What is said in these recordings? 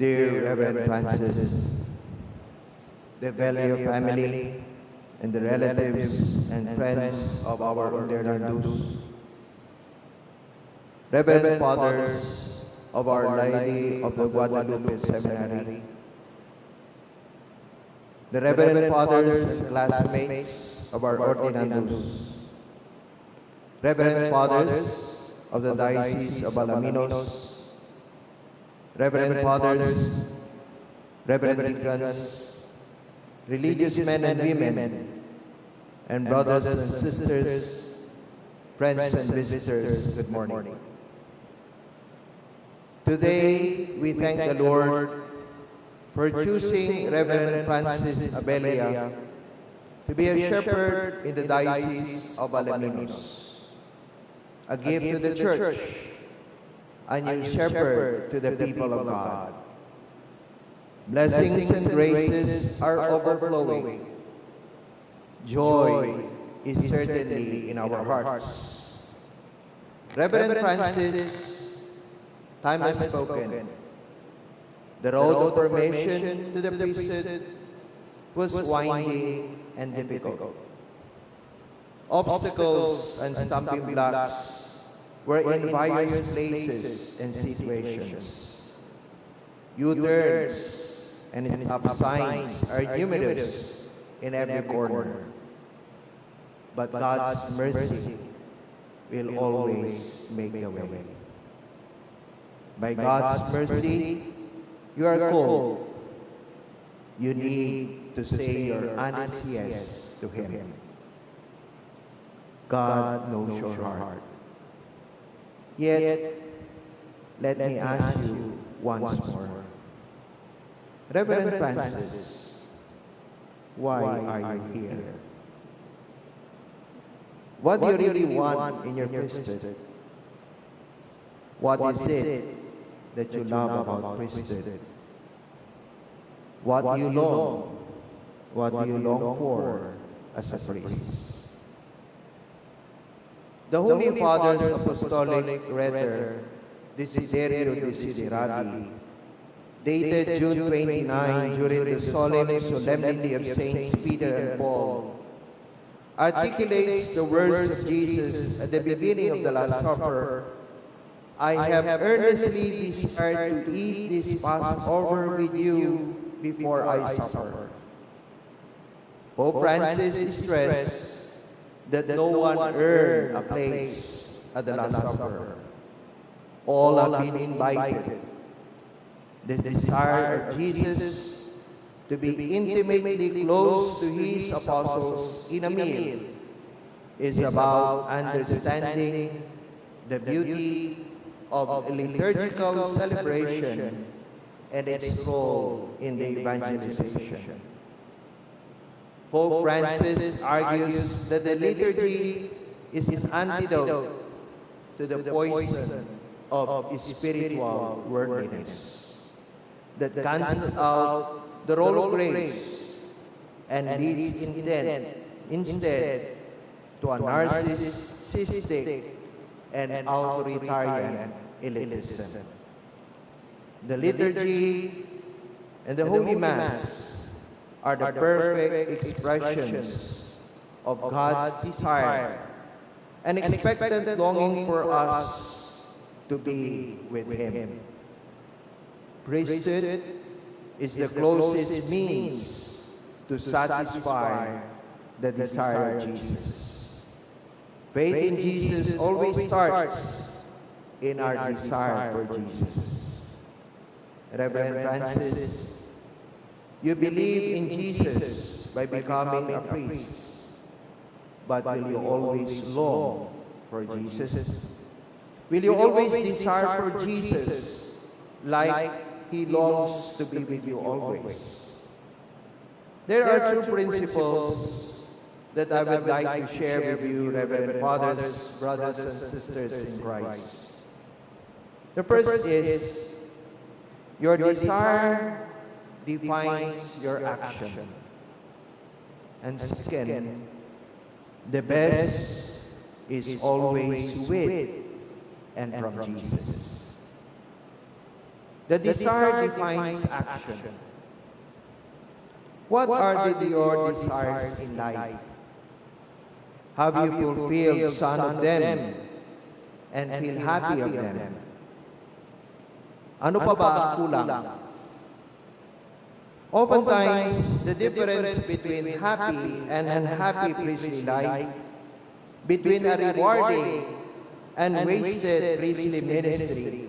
dear Reverend Francis, the Abella family, and the relatives and friends of our Ordinandus, Reverend Fathers of Our Lady of the Guadalupe Seminary, the Reverend Fathers and classmates of our Ordinandus, Reverend Fathers of the Diocese of Alaminos, Reverend Fathers, Reverend Deacons, religious men and women, and brothers and sisters, friends and visitors, good morning. Today, we thank the Lord for choosing Reverend Francis Abella to be a shepherd in the Diocese of Alaminos, a gift to the Church, a new shepherd to the people of God. Blessings and graces are overflowing. Joy is certainly in our hearts. Reverend Francis, time has spoken. The road of formation to the priesthood was winding and difficult. Obstacles and stumbling blocks were in various places and situations. U-turns and stop signs are numerous in every corner. But God's mercy will always make a way. By God's mercy, you are called. You need to say your honest yes to Him. God knows your heart. Yet, let me ask you once more. Reverend Francis, why are you here? What do you really want in your priesthood? What is it that you love about priesthood? What do you long? What do you long for as a priest? The Holy Father's Apostolic Letter, Desiderati, dated June 29 during the solemn solemnity of Saints Peter and Paul, articulates the words of Jesus at the beginning of the Last Supper, I have earnestly desired to eat this Passover with you before I suffer. Pope Francis stressed that no one earned a place at the Last Supper. All have been invited. The desire of Jesus to be intimately close to His apostles in a meal is about understanding the beauty of a liturgical celebration and its role in the evangelization. Pope Francis argues that the liturgy is an antidote to the poison of spiritual worldliness that cancels out the role of grace and leads instead to a narcissistic and authoritarian elitism. The liturgy and the Holy Mass are the perfect expressions of God's desire and expectant longing for us to be with Him. Priesthood is the closest means to satisfy the desire of Jesus. Faith in Jesus always starts in our desire for Jesus. Reverend Francis, you believe in Jesus by becoming a priest, but will you always long for Jesus? Will you always desire for Jesus like He longs to be with you always? There are two principles that I would like to share with you, Reverend Fathers, brothers and sisters in Christ. The first is, your desire defines your action. And second, the best is always with and from Jesus. The desire defines action. What are your desires in life? Have you fulfilled some of them and feel happy of them? Ano pa ba ang kulang? Oftentimes, the difference between happy and unhappy priestly life, between a rewarding and wasted priestly ministry,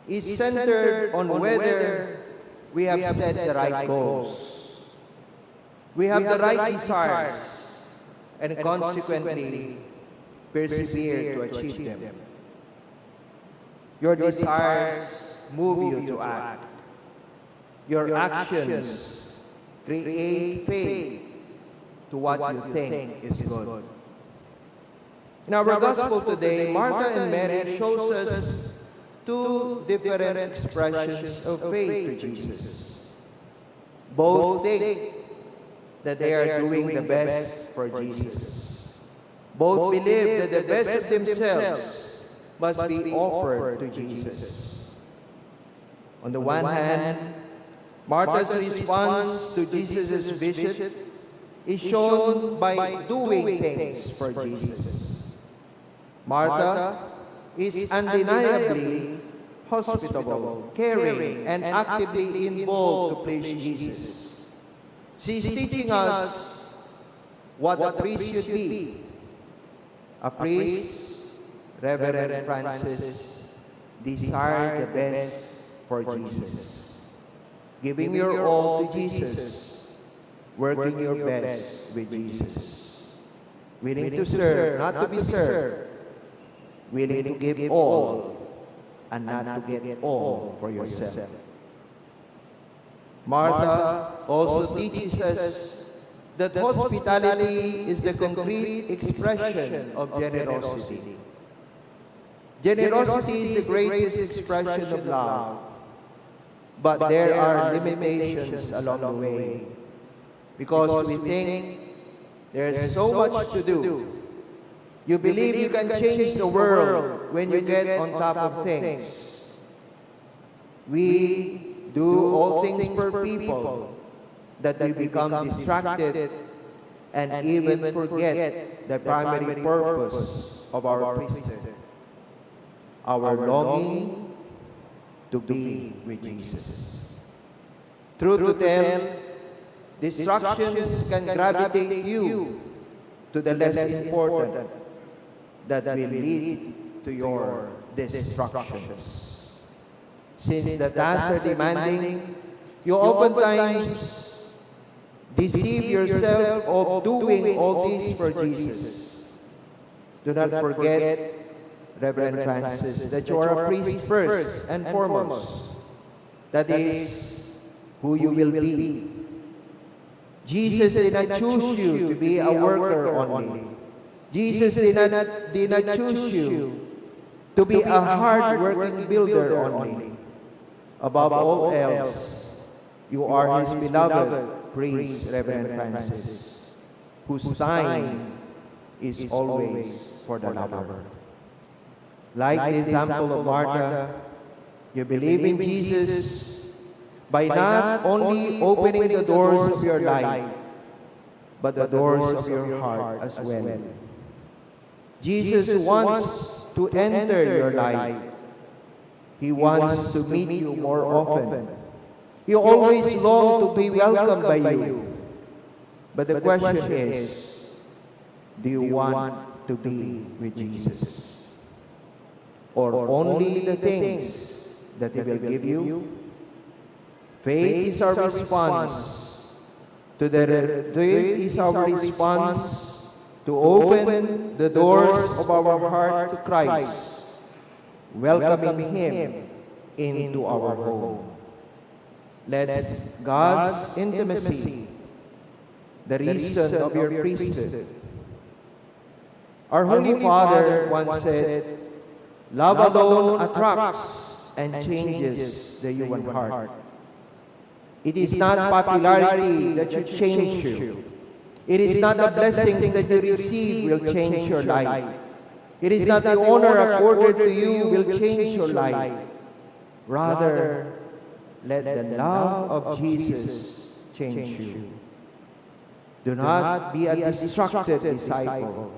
is centered on whether we have set the right goals, we have the right desires, and consequently persevere to achieve them. Your desires move you to act. Your actions create faith to what you think is good. In our gospel today, Martha and Mary shows us two different expressions of faith to Jesus. Both think that they are doing the best for Jesus. Both believe that the best of themselves must be offered to Jesus. On the one hand, Martha's response to Jesus' visit is shown by doing things for Jesus. Martha is undeniably hospitable, caring, and actively involved to please Jesus. She is teaching us what a priest should be. A priest, Reverend Francis, desire the best for Jesus. Giving your all to Jesus, working your best with Jesus. Willing to serve, not to be served. Willing to give all, and not to get all for yourself. Martha also teaches us that hospitality is the concrete expression of generosity. Generosity is the greatest expression of love. But there are limitations along the way because we think there's so much to do. You believe you can change the world when you get on top of things. We do all things for people that we become distracted and even forget the primary purpose of our priesthood, our longing to be with Jesus. Truth to tell, distractions can gravitate you to the less important that will lead to your destructions. Since the tasks are demanding, you oftentimes deceive yourself of doing all things for Jesus. Do not forget, Reverend Francis, that you are a priest first and foremost. That is who you will be. Jesus did not choose you to be a worker only. Jesus did not choose you to be a hard-working builder only. Above all else, you are His beloved priest, Reverend Francis, whose time is always for the lover. Like the example of Martha, you believe in Jesus by not only opening the doors of your life, but the doors of your heart as well. Jesus wants to enter your life. He wants to meet you more often. He always longs to be welcomed by you. But the question is, do you want to be with Jesus? Or only the things that He will give you? Faith is our response to open the doors of our heart to Christ, welcoming Him into our home. Let God's intimacy, the reason of your priesthood. Our Holy Father once said, love alone attracts and changes the human heart. It is not popularity that should change you. It is not the blessings that you receive will change your life. It is not the honor accorded to you will change your life. Rather, let the love of Jesus change you. Do not be a distracted disciple,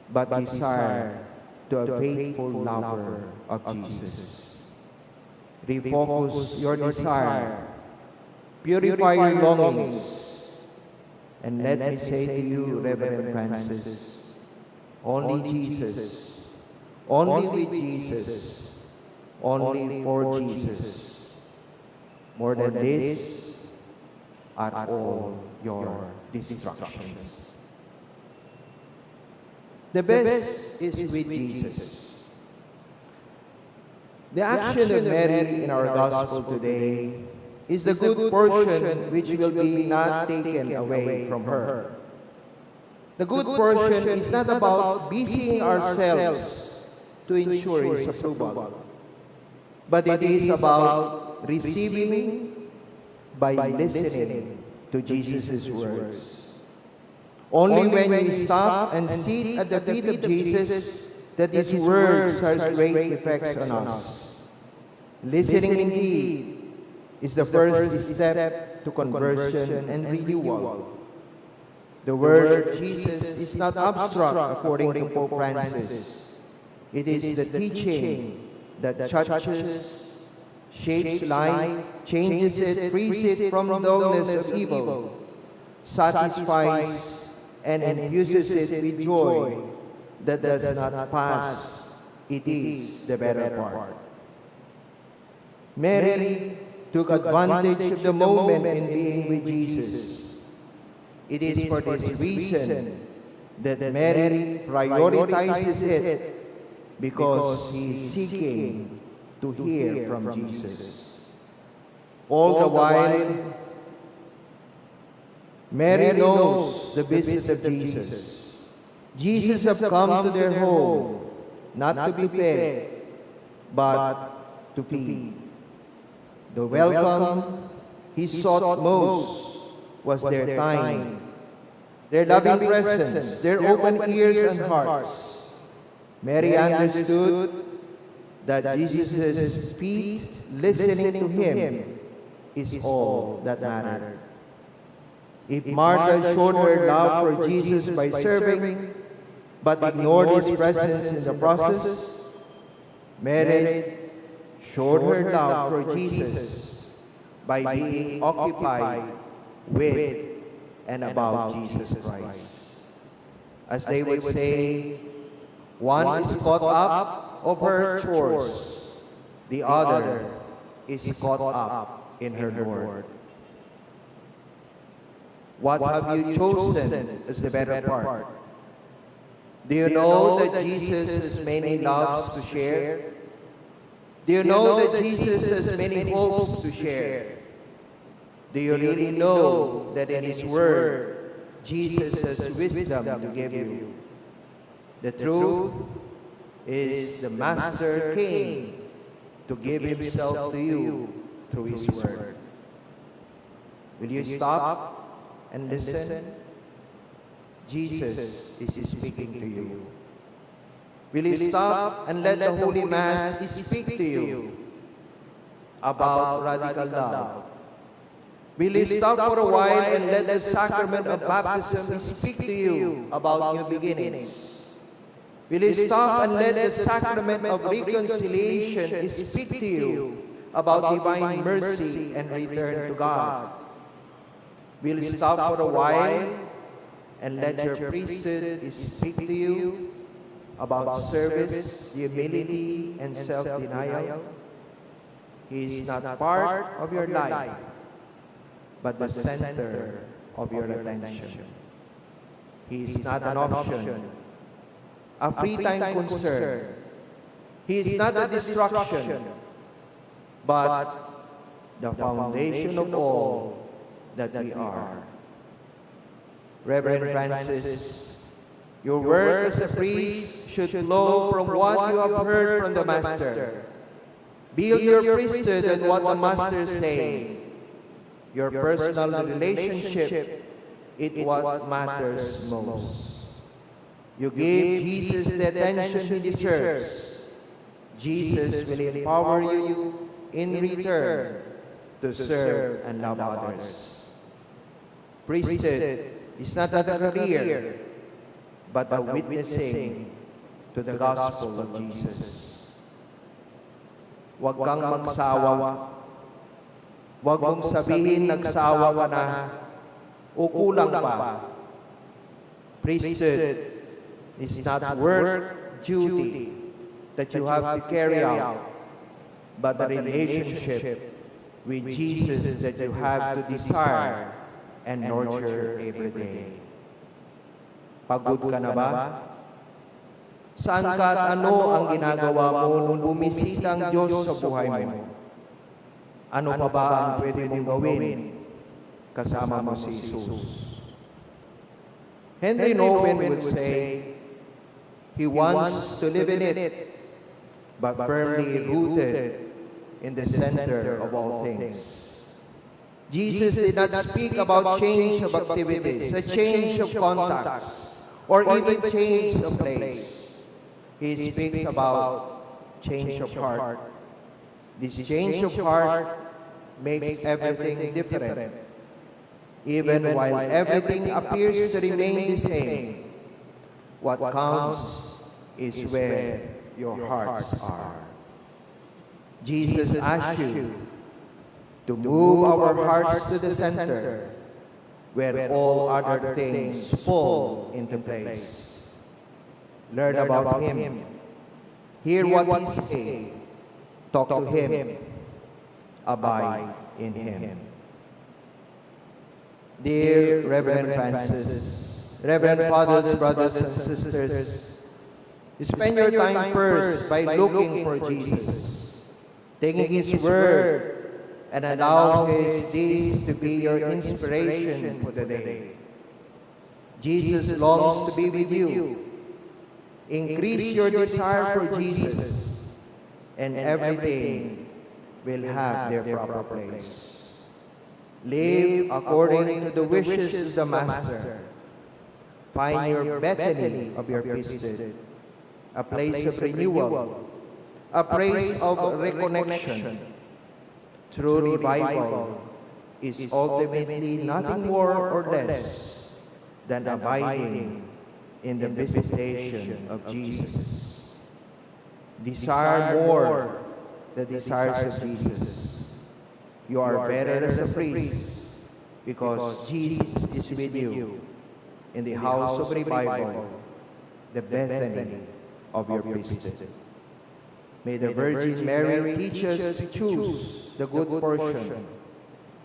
but desire to a faithful lover of Jesus. Refocus your desire, purify your longings, and let me say to you, Reverend Francis, only Jesus, only with Jesus, only for Jesus. More than this are all your distractions. The best is with Jesus. The action of Mary in our gospel today is the good portion which will be not taken away from her. The good portion is not about busying ourselves to ensure His approval, but it is about receiving by listening to Jesus' words. Only when we stop and sit at the feet of Jesus that His words has great effects on us. Listening indeed is the first step to conversion and renewal. The word of Jesus is not abstract according to Pope Francis. It is the teaching that touches, shapes life, changes it, frees it from the dullness of evil, satisfies and infuses it with joy that does not pass. It is the better part. Mary took advantage of the moment in being with Jesus. It is for this reason that Mary prioritizes it, because he is seeking to hear from Jesus. All the while, Mary knows the business of Jesus. Jesus has come to their home, not to be fed, but to feed. The welcome he sought most was their time, their loving presence, their open ears and hearts. Mary understood that Jesus' feet, listening to him, is all that mattered. If Martha showed her love for Jesus by serving, but ignored his presence in the process, Mary showed her love for Jesus by being occupied with and about Jesus Christ. As they would say, one is caught up of her chores, the other is caught up in her Lord. What have you chosen as the better part? Do you know that Jesus has many loves to share? Do you know that Jesus has many hopes to share? Do you really know that in His Word, Jesus has wisdom to give you? The truth is the Master came to give Himself to you through His Word. Will you stop and listen? Jesus is speaking to you. Will you stop and let the Holy Mass speak to you about radical love? Will you stop for a while and let the sacrament of baptism speak to you about new beginnings? Will you stop and let the sacrament of reconciliation speak to you about divine mercy and return to God? Will you stop for a while and let your priesthood speak to you about service, humility, and self-denial? He is not part of your life, but the center of your attention. He is not an option, a free-time concern. He is not a distraction, but the foundation of all that we are. Reverend Francis, your work as a priest should flow from what you have heard from the Master. Build your priesthood on what the Master is saying. Your personal relationship is what matters most. You give Jesus the attention He deserves. Jesus will empower you in return to serve and love others. Priesthood is not a career, but a witnessing to the gospel of Jesus. Huwag kang magsawa. Huwag mong sabihin nagsawa ka na o kulang pa. Priesthood is not work, duty that you have to carry out, but a relationship with Jesus that you have to desire and nurture every day. Pagod ka na ba? Saan ka at ano ang ginagawa mo nung bumisita ang Diyos sa buhay mo? Ano pa ba ang pwede mong gawin kasama mo si Jesus? Henry Nouwen would say, he wants to live in it, but firmly rooted in the center of all things. Jesus did not speak about change of activities, a change of contacts, or even change of place. He speaks about change of heart. This change of heart makes everything different. Even while everything appears to remain the same, what counts is where your hearts are. Jesus asks you to move our hearts to the center, where all other things fall into place. Learn about Him. Hear what He says. Talk to Him. Abide in Him. Dear Reverend Francis, Reverend Fathers, brothers, and sisters, spend your time first by looking for Jesus, taking His word, and allow His deeds to be your inspiration for the day. Jesus longs to be with you. Increase your desire for Jesus, and everything will have their proper place. Live according to the wishes of the Master. Find your Bethany of your priesthood, a place of renewal, a place of reconnection. True revival is ultimately nothing more or less than abiding in the visitation of Jesus. Desire more the desires of Jesus. You are better as a priest because Jesus is with you in the house of revival, the Bethany of your priesthood. May the Virgin Mary teach us to choose the good portion,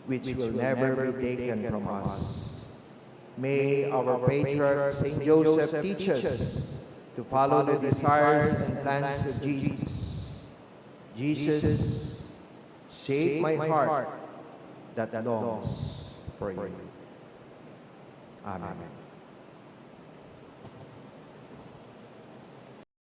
which will never be taken from us. May our patriarch Saint Joseph teach us to follow the desires and plans of Jesus. Jesus, save my heart that longs for you. Amen.